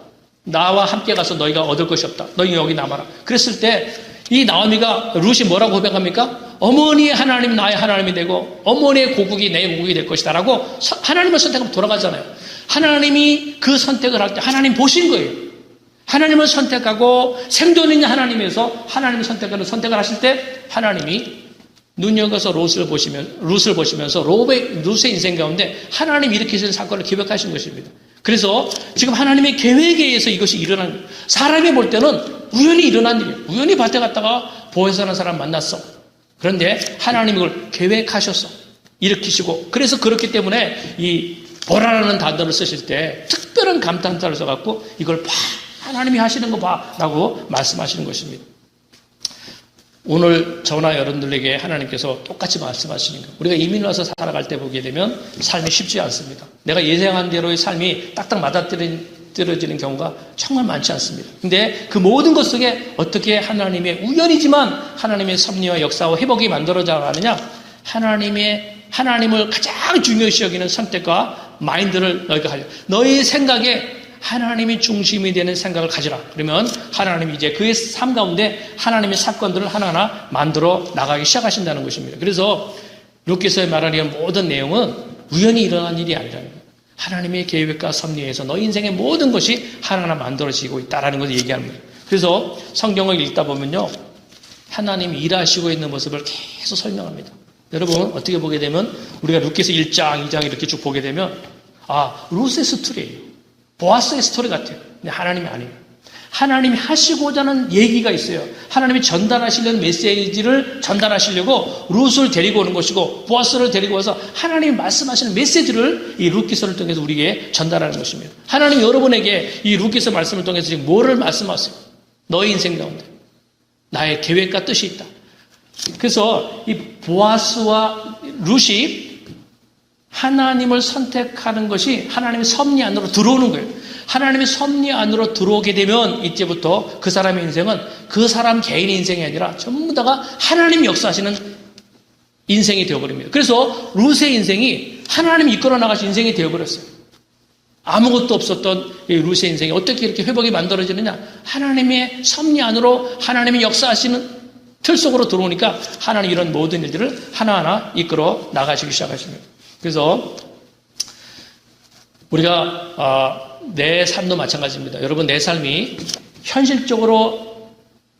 나와 함께 가서 너희가 얻을 것이 없다. 너희 여기 남아라. 그랬을 때 이 나오미가 룻이 뭐라고 고백합니까? 어머니의 하나님이 나의 하나님이 되고 어머니의 고국이 내 고국이 될 것이다 라고 하나님을 선택하면 돌아가잖아요. 하나님이 그 선택을 할 때 하나님 보신 거예요. 하나님을 선택하고 생존 있는 하나님에서 하나님을 선택을 하실 때 하나님이 눈여겨서 룻을 보시면서 룻의 인생 가운데 하나님 일으키신 사건을 기억하신 것입니다. 그래서 지금 하나님의 계획에 의해서 이것이 일어난, 사람이 볼 때는 우연히 일어난 일이에요. 우연히 밭에 갔다가 보혜사라는 사람 만났어. 그런데 하나님이 이걸 계획하셨어. 일으키시고. 그래서 그렇기 때문에 이 보라라는 단어를 쓰실 때 특별한 감탄사를 써갖고 이걸 봐. 하나님이 하시는 거 봐. 라고 말씀하시는 것입니다. 오늘 저나 여러분들에게 하나님께서 똑같이 말씀하시는 거예요. 우리가 이민 와서 살아갈 때 보게 되면 삶이 쉽지 않습니다. 내가 예상한 대로의 삶이 딱딱 맞아떨어지는 경우가 정말 많지 않습니다. 근데 그 모든 것 속에 어떻게 하나님의 우연이지만 하나님의 섭리와 역사와 회복이 만들어져 가느냐? 하나님을 가장 중요시 여기는 선택과 마인드를 너희가 가져. 너희 생각에 하나님이 중심이 되는 생각을 가지라. 그러면 하나님이 이제 그의 삶 가운데 하나님의 사건들을 하나하나 만들어 나가기 시작하신다는 것입니다. 그래서 룻기서에 말하는 모든 내용은 우연히 일어난 일이 아니라는 거예요. 하나님의 계획과 섭리에서 너희 인생의 모든 것이 하나하나 만들어지고 있다는 것을 얘기하는 거예요. 그래서 성경을 읽다 보면요, 하나님이 일하시고 있는 모습을 계속 설명합니다. 여러분 어떻게 보게 되면 우리가 룻기서 1장, 2장 이렇게 쭉 보게 되면 룻의 스토리예요. 보아스의 스토리 같아요. 근데 하나님이 아니에요. 하나님이 하시고자 하는 얘기가 있어요. 하나님이 전달하시려는 메시지를 전달하시려고 룻을 데리고 오는 것이고 보아스를 데리고 와서 하나님이 말씀하시는 메시지를 이 룻기서를 통해서 우리에게 전달하는 것입니다. 하나님이 여러분에게 이 룻기서 말씀을 통해서 지금 뭐를 말씀하세요? 너의 인생 가운데 나의 계획과 뜻이 있다. 그래서 이 보아스와 룻이 하나님을 선택하는 것이 하나님의 섭리 안으로 들어오는 거예요. 하나님의 섭리 안으로 들어오게 되면 이제부터 그 사람의 인생은 그 사람 개인의 인생이 아니라 전부 다가 하나님이 역사하시는 인생이 되어버립니다. 그래서 룻의 인생이 하나님이 이끌어 나가신 인생이 되어버렸어요. 아무것도 없었던 이 룻의 인생이 어떻게 이렇게 회복이 만들어지느냐? 하나님의 섭리 안으로 하나님이 역사하시는 틀 속으로 들어오니까 하나님 이런 모든 일들을 하나하나 이끌어 나가시기 시작하십니다. 그래서 우리가 내 삶도 마찬가지입니다. 여러분 내 삶이 현실적으로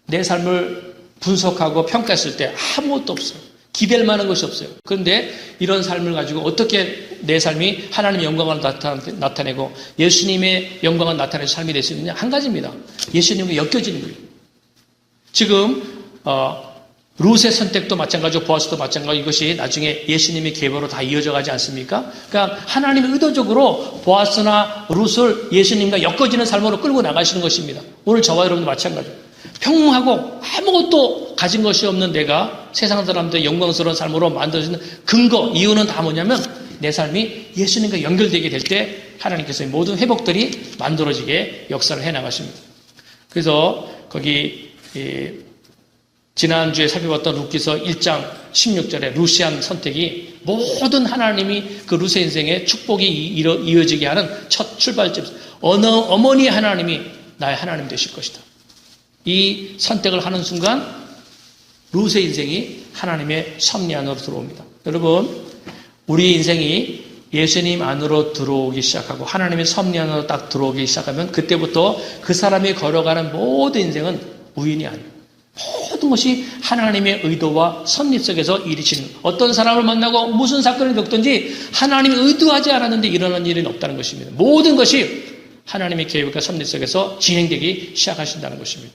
내 삶을 분석하고 평가했을 때 아무것도 없어요. 기댈 만한 것이 없어요. 그런데 이런 삶을 가지고 어떻게 내 삶이 하나님의 영광을 나타내고 예수님의 영광을 나타내는 삶이 될 수 있느냐? 한 가지입니다. 예수님과 엮여지는 거예요. 지금 룻의 선택도 마찬가지고 보아스도 마찬가지고 이것이 나중에 예수님의 계보로 다 이어져 가지 않습니까? 그러니까 하나님이 의도적으로 보아스나 룻을 예수님과 엮어지는 삶으로 끌고 나가시는 것입니다. 오늘 저와 여러분도 마찬가지예요. 평범하고 아무것도 가진 것이 없는 내가 세상 사람들의 영광스러운 삶으로 만들어지는 근거, 이유는 다 뭐냐면 내 삶이 예수님과 연결되게 될 때 하나님께서 모든 회복들이 만들어지게 역사를 해나가십니다. 그래서 거기 지난주에 살펴봤던 룻기서 1장 16절에 룻이 한 선택이 모든 하나님이 그 룻의 인생에 축복이 이어지게 하는 첫 출발점. 어머니 하나님이 나의 하나님 되실 것이다. 이 선택을 하는 순간 룻의 인생이 하나님의 섭리 안으로 들어옵니다. 여러분 우리 인생이 예수님 안으로 들어오기 시작하고 하나님의 섭리 안으로 딱 들어오기 시작하면 그때부터 그 사람이 걸어가는 모든 인생은 우연이 아니에요. 모든 것이 하나님의 의도와 섭리 속에서 일이시는 어떤 사람을 만나고 무슨 사건을 겪든지 하나님이 의도하지 않았는데 일어난 일은 없다는 것입니다. 모든 것이 하나님의 계획과 섭리 속에서 진행되기 시작하신다는 것입니다.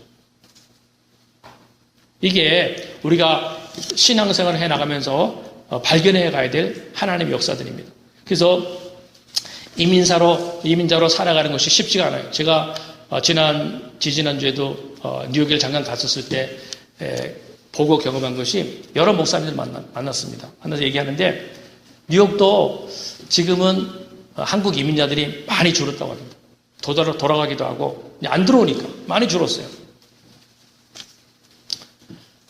이게 우리가 신앙생활을 해나가면서 발견해 가야 될 하나님의 역사들입니다. 그래서 이민자로 살아가는 것이 쉽지가 않아요. 제가 지지난주에도 뉴욕에 잠깐 갔었을 때 보고 경험한 것이 여러 목사님들 만났습니다. 만나서 얘기하는데 뉴욕도 지금은 한국 이민자들이 많이 줄었다고 합니다. 돌아가기도 하고 안 들어오니까 많이 줄었어요.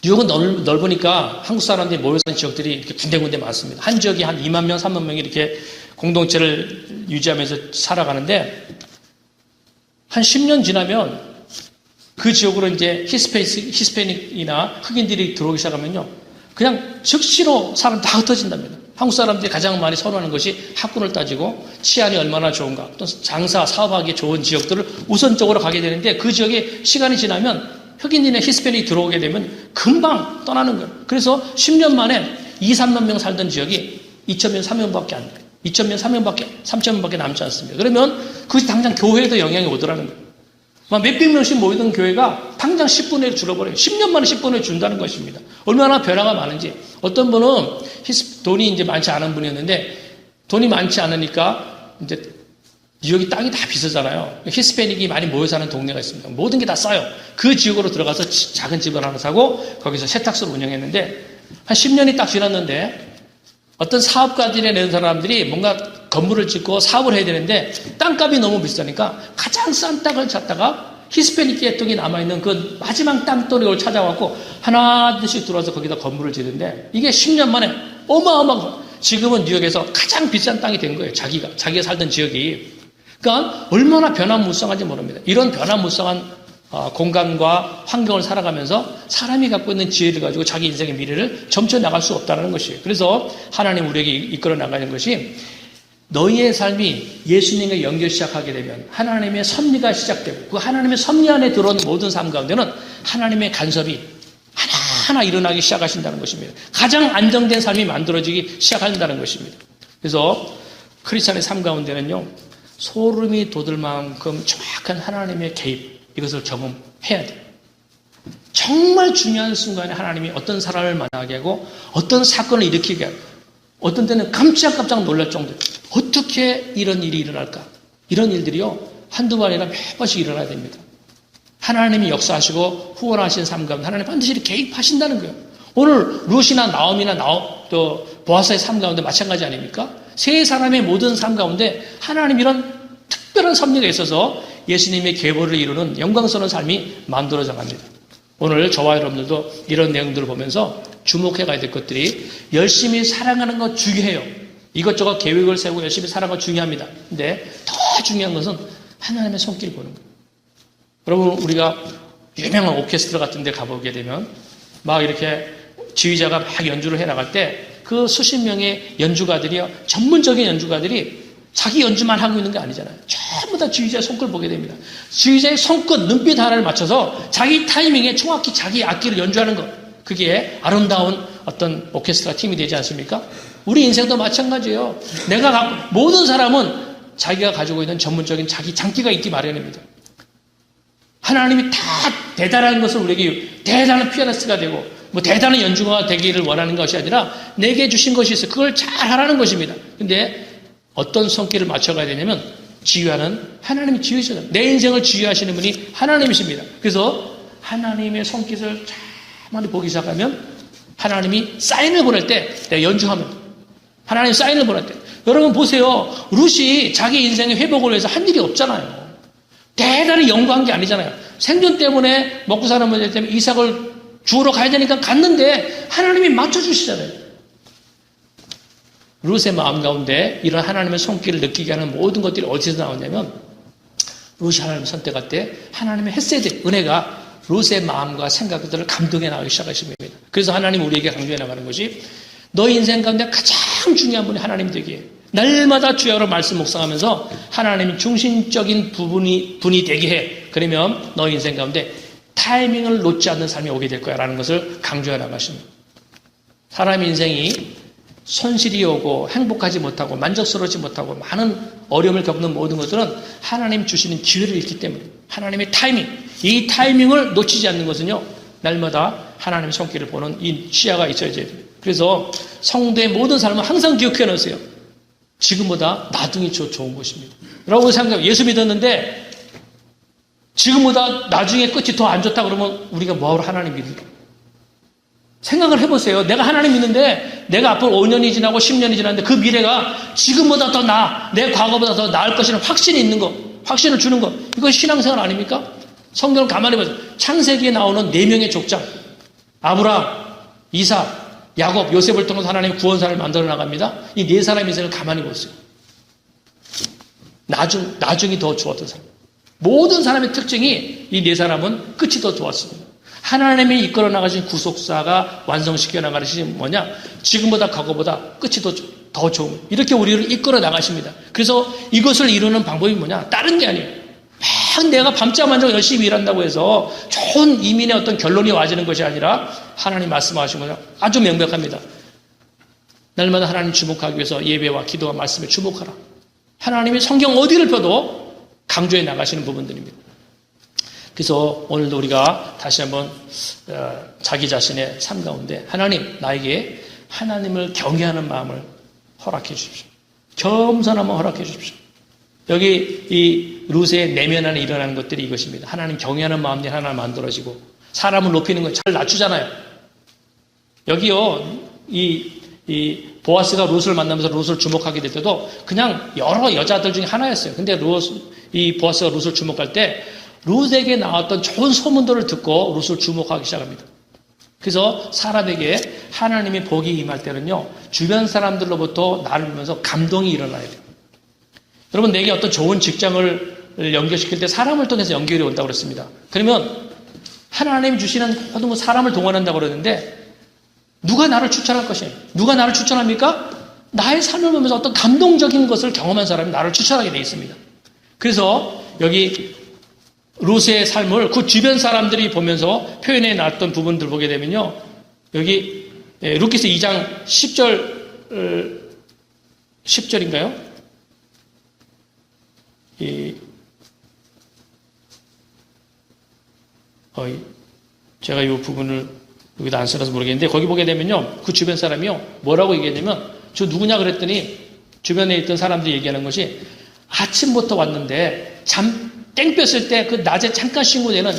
뉴욕은 넓으니까 한국 사람들이 모여 사는 지역들이 이렇게 군데군데 많습니다. 한 지역이 한 2만 명, 3만 명이 이렇게 공동체를 유지하면서 살아가는데 한 10년 지나면 그 지역으로 이제 히스패닉이나 흑인들이 들어오기 시작하면요. 그냥 즉시로 사람 다 흩어진답니다. 한국 사람들이 가장 많이 선호하는 것이 학군을 따지고 치안이 얼마나 좋은가, 또 장사, 사업하기 좋은 지역들을 우선적으로 가게 되는데 그 지역에 시간이 지나면 흑인이나 히스패닉이 들어오게 되면 금방 떠나는 거예요. 그래서 10년 만에 2, 3만 명 살던 지역이 2,000명, 3명밖에 안 돼요. 2,000명, 3,000명밖에 남지 않습니다. 그러면 그것이 당장 교회에도 영향이 오더라는 거예요. 몇백 명씩 모이던 교회가 당장 10분의 1 줄어버려요. 10년 만에 10분의 1 준다는 것입니다. 얼마나 변화가 많은지. 어떤 분은 돈이 이제 많지 않은 분이었는데 돈이 많지 않으니까 이제 뉴욕이 땅이 다 비싸잖아요. 히스패닉이 많이 모여 사는 동네가 있습니다. 모든 게 다 싸요. 그 지역으로 들어가서 작은 집을 하나 사고 거기서 세탁소를 운영했는데 한 10년이 딱 지났는데 어떤 사업가들이 내는 사람들이 뭔가 건물을 짓고 사업을 해야 되는데 땅값이 너무 비싸니까 가장 싼 땅을 찾다가 히스패닉 계통이 남아있는 그 마지막 땅덩이를 찾아왔고 하나둘씩 들어와서 거기다 건물을 짓는데 이게 10년 만에 어마어마한 지금은 뉴욕에서 가장 비싼 땅이 된 거예요. 자기가 살던 지역이. 그러니까 얼마나 변화무쌍한지 모릅니다. 이런 변화무쌍한 공간과 환경을 살아가면서 사람이 갖고 있는 지혜를 가지고 자기 인생의 미래를 점쳐 나갈 수 없다는 것이에요. 그래서 하나님 우리에게 이끌어 나가는 것이 너희의 삶이 예수님과 연결 시작하게 되면 하나님의 섭리가 시작되고 그 하나님의 섭리 안에 들어온 모든 삶 가운데는 하나님의 간섭이 하나하나 일어나기 시작하신다는 것입니다. 가장 안정된 삶이 만들어지기 시작한다는 것입니다. 그래서 크리스찬의 삶 가운데는요, 소름이 돋을 만큼 정확한 하나님의 개입, 이것을 경험해야 돼요. 정말 중요한 순간에 하나님이 어떤 사람을 만나게 하고 어떤 사건을 일으키게 하고 어떤 때는 깜짝깜짝 놀랄 정도. 어떻게 이런 일이 일어날까? 이런 일들이요, 한두 번 아니라 몇 번씩 일어나야 됩니다. 하나님이 역사하시고 후원하신 삶 가운데 하나님 반드시 개입하신다는 거예요. 오늘 룻이나 나옴이나 보아스의 삶 가운데 마찬가지 아닙니까? 세 사람의 모든 삶 가운데 하나님 이런 특별한 섭리가 있어서 예수님의 계보를 이루는 영광스러운 삶이 만들어져 갑니다. 오늘 저와 여러분들도 이런 내용들을 보면서 주목해 가야 될 것들이 열심히 사랑하는 것 중요해요. 이것저것 계획을 세우고 열심히 살아가는 것 중요합니다. 근데 더 중요한 것은 하나님의 손길 보는 거예요. 여러분, 우리가 유명한 오케스트라 같은 데 가보게 되면 막 이렇게 지휘자가 막 연주를 해 나갈 때 그 수십 명의 연주가들이요, 전문적인 연주가들이 자기 연주만 하고 있는 게 아니잖아요. 전부 다 지휘자의 손끝을 보게 됩니다. 지휘자의 손끝, 눈빛 하나를 맞춰서 자기 타이밍에 정확히 자기 악기를 연주하는 것. 그게 아름다운 어떤 오케스트라 팀이 되지 않습니까? 우리 인생도 마찬가지예요. 모든 사람은 자기가 가지고 있는 전문적인 자기 장기가 있기 마련입니다. 하나님이 다 대단한 것을 우리에게 대단한 피아니스트가 되고 뭐 대단한 연주가가 되기를 원하는 것이 아니라 내게 주신 것이 있어요. 그걸 잘 하라는 것입니다. 근데 어떤 손길을 맞춰가야 되냐면 지휘하는 하나님이 지휘시잖아요. 내 인생을 지휘하시는 분이 하나님이십니다. 그래서 하나님의 손길을 잘 보기 시작하면 하나님이 사인을 보낼 때 내가 연주하면 하나님 사인을 보낼 때 여러분 보세요. 룻이 자기 인생의 회복을 위해서 한 일이 없잖아요. 대단히 연구한 게 아니잖아요. 생존 때문에 먹고 사는 문제 때문에 이삭을 주우러 가야 되니까 갔는데 하나님이 맞춰주시잖아요. 룻의 마음 가운데 이런 하나님의 손길을 느끼게 하는 모든 것들이 어디서 나오냐면 룻이 하나님을 선택할 때 하나님의 헤세드, 은혜가 룻의 마음과 생각들을 감동해 나가기 시작하십니다. 그래서 하나님 우리에게 강조해 나가는 것이 너희 인생 가운데 가장 중요한 분이 하나님 되기에 날마다 주야로 말씀 묵상하면서 하나님 중심적인 분이 되게 해. 그러면 너희 인생 가운데 타이밍을 놓지 않는 삶이 오게 될 거야 라는 것을 강조해 나가십니다. 사람 인생이 손실이 오고 행복하지 못하고 만족스러워지 못하고 많은 어려움을 겪는 모든 것들은 하나님 주시는 기회를 잃기 때문에 하나님의 타이밍, 이 타이밍을 놓치지 않는 것은요, 날마다 하나님의 손길을 보는 이 시야가 있어야 돼요. 그래서 성도의 모든 삶을 항상 기억해 놓으세요. 지금보다 나중이 좋은 것입니다. 라고 생각해요. 예수 믿었는데 지금보다 나중에 끝이 더 안 좋다 그러면 우리가 뭐하러 하나님 믿을까? 생각을 해보세요. 내가 하나님 믿는데 내가 앞으로 5년이 지나고 10년이 지났는데 그 미래가 지금보다 더 나아, 내 과거보다 더 나을 것이라는 확신이 있는 거, 확신을 주는 거, 이건 신앙생활 아닙니까? 성경을 가만히 보세요. 창세기에 나오는 4명의 족장, 아브라함, 이삭, 야곱, 요셉을 통해서 하나님의 구원사를 만들어 나갑니다. 이 4사람의 인생을 가만히 보세요. 나중이 더 좋았던 사람. 모든 사람의 특징이 이 4사람은 끝이 더 좋았습니다. 하나님이 이끌어 나가신 구속사가 완성시켜 나가신 뭐냐? 지금보다 과거보다 끝이 더 좋은. 이렇게 우리를 이끌어 나가십니다. 그래서 이것을 이루는 방법이 뭐냐? 다른 게 아니에요. 막 내가 밤잠 안 자고 열심히 일한다고 해서 좋은 이민의 어떤 결론이 와지는 것이 아니라 하나님 말씀하신 거죠. 아주 명백합니다. 날마다 하나님 주목하기 위해서 예배와 기도와 말씀에 주목하라. 하나님이 성경 어디를 펴도 강조해 나가시는 부분들입니다. 그래서 오늘도 우리가 다시 한번 자기 자신의 삶 가운데 하나님, 나에게 하나님을 경외하는 마음을 허락해 주십시오. 겸손함을 허락해 주십시오. 여기 이 룻의 내면 안에 일어나는 것들이 이것입니다. 하나님 경외하는 마음이 하나 만들어지고 사람을 높이는 건 잘 낮추잖아요. 여기요 이 보아스가 룻을 만나면서 룻을 주목하게 될 때도 그냥 여러 여자들 중에 하나였어요. 근데 이 보아스가 룻을 주목할 때 룻에게 나왔던 좋은 소문들을 듣고 룻을 주목하기 시작합니다. 그래서 사람에게 하나님의 복이 임할 때는요, 주변 사람들로부터 나를 보면서 감동이 일어나야 돼요. 여러분, 내게 어떤 좋은 직장을 연결시킬 때 사람을 통해서 연결이 온다고 그랬습니다. 그러면 하나님이 주시는 모든 사람을 동원한다고 그러는데 누가 나를 추천할 것이에요? 누가 나를 추천합니까? 나의 삶을 보면서 어떤 감동적인 것을 경험한 사람이 나를 추천하게 되어 있습니다. 그래서 여기 룻의 삶을 그 주변 사람들이 보면서 표현해 놨던 부분들 보게 되면요. 여기 룻기서 2장 10절인가요? 제가 이 부분을 여기다 안 써놔서 모르겠는데 거기 보게 되면요. 그 주변 사람이요. 뭐라고 얘기했냐면 저 누구냐 그랬더니 주변에 있던 사람들이 얘기하는 것이 아침부터 왔는데 땡 뺐을 때 그 낮에 잠깐 쉬고 되는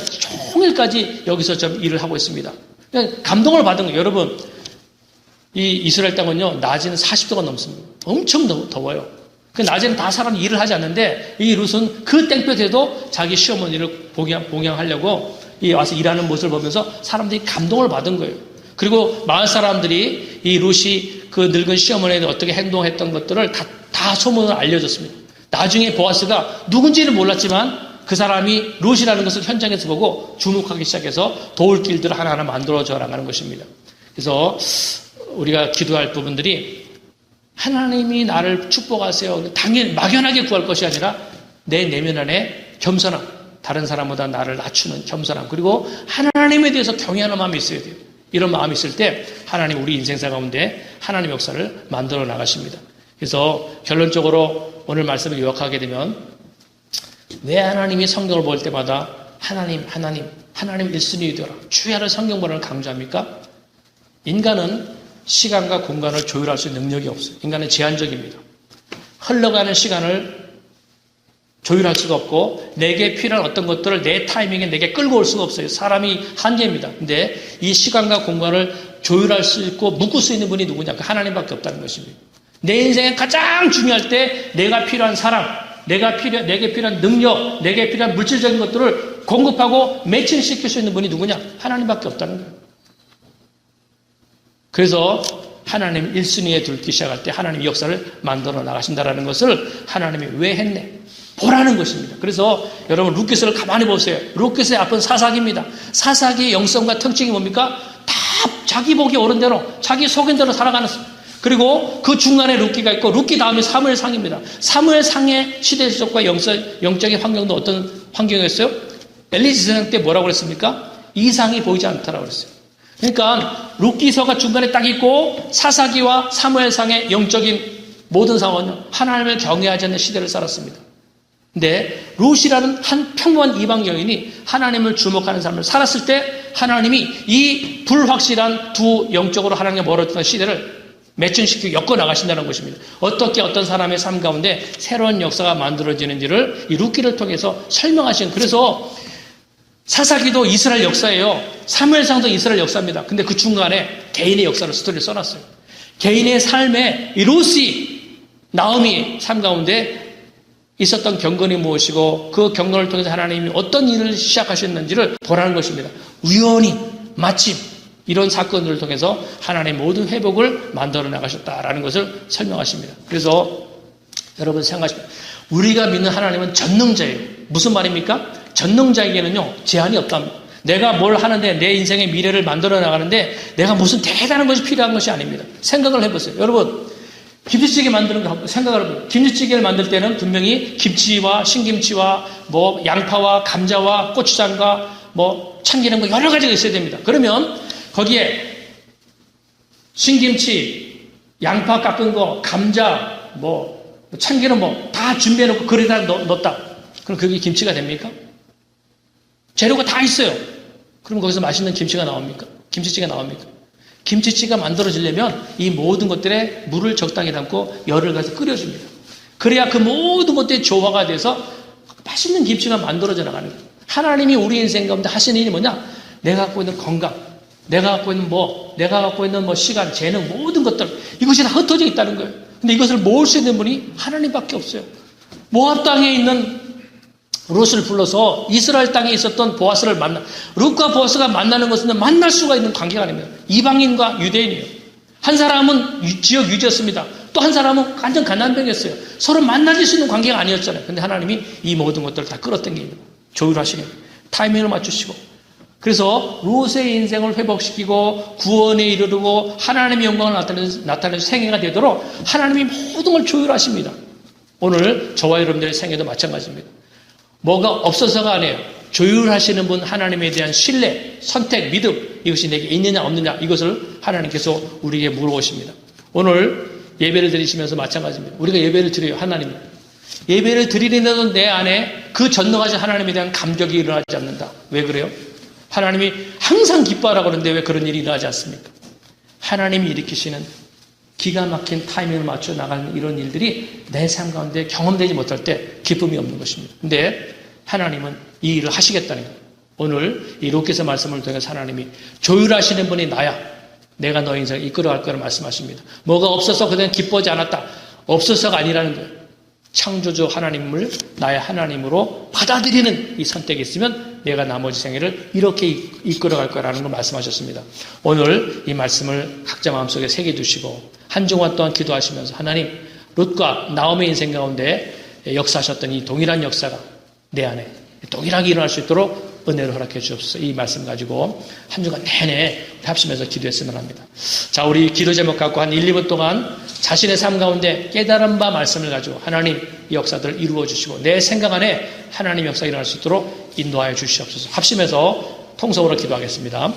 종일까지 여기서 좀 일을 하고 있습니다. 그냥 감동을 받은 거예요. 여러분, 이 이스라엘 땅은요, 낮에는 40도가 넘습니다. 엄청 더워요. 그 낮에는 다 사람이 일을 하지 않는데 이 룻은 그 땡볕에도 자기 시어머니를 봉양하려고 와서 일하는 모습을 보면서 사람들이 감동을 받은 거예요. 그리고 마을 사람들이 이 룻이 그 늙은 시어머니에 어떻게 행동했던 것들을 다 소문을 알려줬습니다. 나중에 보아스가 누군지는 몰랐지만 그 사람이 룻이라는 것을 현장에서 보고 주목하기 시작해서 도울 길들을 하나하나 만들어져 나가는 것입니다. 그래서 우리가 기도할 부분들이 하나님이 나를 축복하세요. 당연히 막연하게 구할 것이 아니라 내 내면 안에 겸손함, 다른 사람보다 나를 낮추는 겸손함, 그리고 하나님에 대해서 경외하는 마음이 있어야 돼요. 이런 마음이 있을 때 하나님 우리 인생사 가운데 하나님의 역사를 만들어 나가십니다. 그래서 결론적으로 오늘 말씀을 요약하게 되면 왜 하나님이 성경을 볼 때마다 하나님 1순위 되어라, 주야를 성경 번호를 강조합니까? 인간은 시간과 공간을 조율할 수 있는 능력이 없어요. 인간은 제한적입니다. 흘러가는 시간을 조율할 수가 없고 내게 필요한 어떤 것들을 내 타이밍에 내게 끌고 올 수가 없어요. 사람이 한계입니다. 근데 이 시간과 공간을 조율할 수 있고 묶을 수 있는 분이 누구냐? 그 하나님밖에 없다는 것입니다. 내 인생에 가장 중요할 때 내가 필요한 사람, 내게 필요한 능력, 내게 필요한 물질적인 것들을 공급하고 매칭시킬 수 있는 분이 누구냐? 하나님밖에 없다는 거예요. 그래서 하나님 1순위에 둘기 시작할 때 하나님이 역사를 만들어 나가신다는 것을 하나님이 왜 했네? 보라는 것입니다. 그래서 여러분 룻기서를 가만히 보세요. 룻기서의 앞은 사사기입니다. 사사기의 영성과 특징이 뭡니까? 다 자기 보기 옳은 대로, 자기 속인 대로 살아가는. 그리고 그 중간에 룻기가 있고 룻기 다음에 사무엘상입니다. 사무엘상의 시대 지적과 영적인 환경도 어떤 환경이었어요? 엘리시 세상 때 뭐라고 그랬습니까? 이상이 보이지 않다라고 그랬어요. 그러니까 룻기서가 중간에 딱 있고 사사기와 사무엘상의 영적인 모든 상황은 하나님을 경외하지 않는 시대를 살았습니다. 근데 룻이라는 한 평범한 이방 여인이 하나님을 주목하는 삶을 살았을 때 하나님이 이 불확실한 두 영적으로 하나님과 멀어졌던 시대를 매칭시키고 엮어나가신다는 것입니다. 어떻게 어떤 사람의 삶 가운데 새로운 역사가 만들어지는지를 이 룻기를 통해서 설명하시는, 그래서 사사기도 이스라엘 역사예요. 사무엘상도 이스라엘 역사입니다. 근데 그 중간에 개인의 역사를 스토리를 써놨어요. 개인의 삶에 이 룻이, 나오미 삶 가운데 있었던 경건이 무엇이고 그 경건을 통해서 하나님이 어떤 일을 시작하셨는지를 보라는 것입니다. 우연히, 마침 이런 사건들을 통해서 하나님의 모든 회복을 만들어 나가셨다라는 것을 설명하십니다. 그래서 여러분 생각하십시오. 우리가 믿는 하나님은 전능자예요. 무슨 말입니까? 전능자에게는요, 제한이 없답니다. 내가 뭘 하는데 내 인생의 미래를 만들어 나가는데 내가 무슨 대단한 것이 필요한 것이 아닙니다. 생각을 해보세요. 여러분, 김치찌개 만드는 거 생각을 해보세요. 김치찌개를 만들 때는 분명히 김치와 신김치와 뭐 양파와 감자와 고추장과 뭐 참기름과 여러 가지가 있어야 됩니다. 그러면 거기에 신김치, 양파 깎은 거, 감자, 뭐 참기름 뭐 다 준비해놓고 그릇에다 넣었다. 그럼 그게 김치가 됩니까? 재료가 다 있어요. 그럼 거기서 맛있는 김치가 나옵니까? 김치찌개가 나옵니까? 김치찌개가 만들어지려면 이 모든 것들에 물을 적당히 담고 열을 가서 끓여줍니다. 그래야 그 모든 것들이 조화가 돼서 맛있는 김치가 만들어져 나가는 거예요. 하나님이 우리 인생 가운데 하시는 일이 뭐냐? 내가 갖고 있는 건강, 내가 갖고 있는 시간, 재능, 모든 것들, 이것이 다 흩어져 있다는 거예요. 근데 이것을 모을 수 있는 분이 하나님밖에 없어요. 모압 땅에 있는 롯을 불러서 이스라엘 땅에 있었던 보아스를 롯과 보아스가 만나는 것은 만날 수가 있는 관계가 아닙니다. 이방인과 유대인이에요. 한 사람은 지역 유지였습니다. 또 한 사람은 완전 가난병이었어요. 서로 만나질 수 있는 관계가 아니었잖아요. 근데 하나님이 이 모든 것들을 다 끌어당깁니다. 조율하시는 거예요. 타이밍을 맞추시고. 그래서 롯의 인생을 회복시키고 구원에 이르르고 하나님의 영광을 나타내는 생애가 되도록 하나님이 모든 걸 조율하십니다. 오늘 저와 여러분들의 생애도 마찬가지입니다. 뭐가 없어서가 아니에요. 조율하시는 분 하나님에 대한 신뢰, 선택, 믿음, 이것이 내게 있느냐 없느냐, 이것을 하나님께서 우리에게 물어보십니다. 오늘 예배를 드리시면서 마찬가지입니다. 우리가 예배를 드려요. 하나님. 예배를 드리는데도 내 안에 그 전능하신 하나님에 대한 감격이 일어나지 않는다. 왜 그래요? 하나님이 항상 기뻐하라고 그러는데 왜 그런 일이 일어나지 않습니까? 하나님이 일으키시는 기가 막힌 타이밍을 맞춰 나가는 이런 일들이 내 삶 가운데 경험되지 못할 때 기쁨이 없는 것입니다. 근데 하나님은 이 일을 하시겠다는 거예요. 오늘 이 롯기서 말씀을 통해서 하나님이 조율하시는 분이 나야. 내가 너의 인생을 이끌어갈 거라고 말씀하십니다. 뭐가 없어서 그냥 기뻐하지 않았다. 없어서가 아니라는 거예요. 창조주 하나님을 나의 하나님으로 받아들이는 이 선택이 있으면 내가 나머지 생애를 이렇게 이끌어갈 거라는 걸 말씀하셨습니다. 오늘 이 말씀을 각자 마음속에 새겨두시고 한 주간 동안 기도하시면서 하나님, 롯과 나오미의 인생 가운데 역사하셨던 이 동일한 역사가 내 안에 동일하게 일어날 수 있도록 은혜를 허락해 주옵소서. 이 말씀 가지고 한 주간 내내 합심해서 기도했으면 합니다. 자, 우리 기도 제목 갖고 한 1, 2분 동안 자신의 삶 가운데 깨달은 바 말씀을 가지고 하나님 이 역사들을 이루어 주시고 내 생각 안에 하나님 역사가 일어날 수 있도록 인도하여 주시옵소서. 합심해서 통성으로 기도하겠습니다.